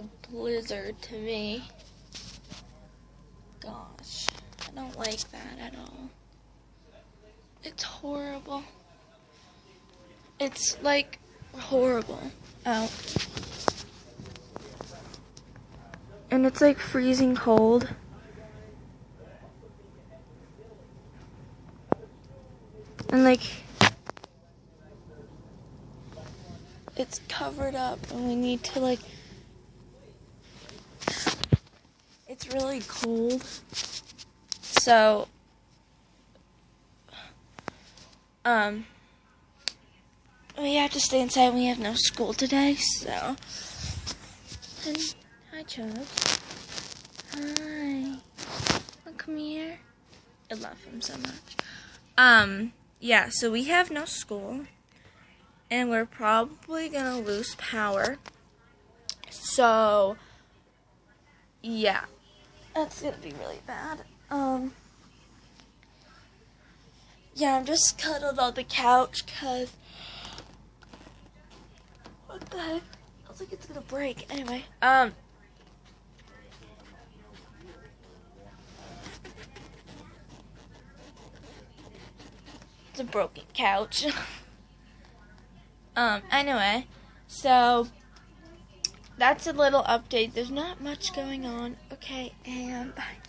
a blizzard to me. Gosh, I don't like that at all. It's horrible. It's like horrible out. And it's like freezing cold. And like it's covered up and we need to like, it's really cold. So we have to stay inside. We have no school today, so. And hi, Chubbs. Hi. Oh, come here. I love him so much. Yeah, so we have no school, and we're probably gonna lose power. So, yeah, that's gonna be really bad. Yeah, I'm just cuddled on the couch, cause what the heck? I was like, it's gonna break. Anyway, it's a broken couch. Anyway, so that's a little update. There's not much going on. Okay, and bye.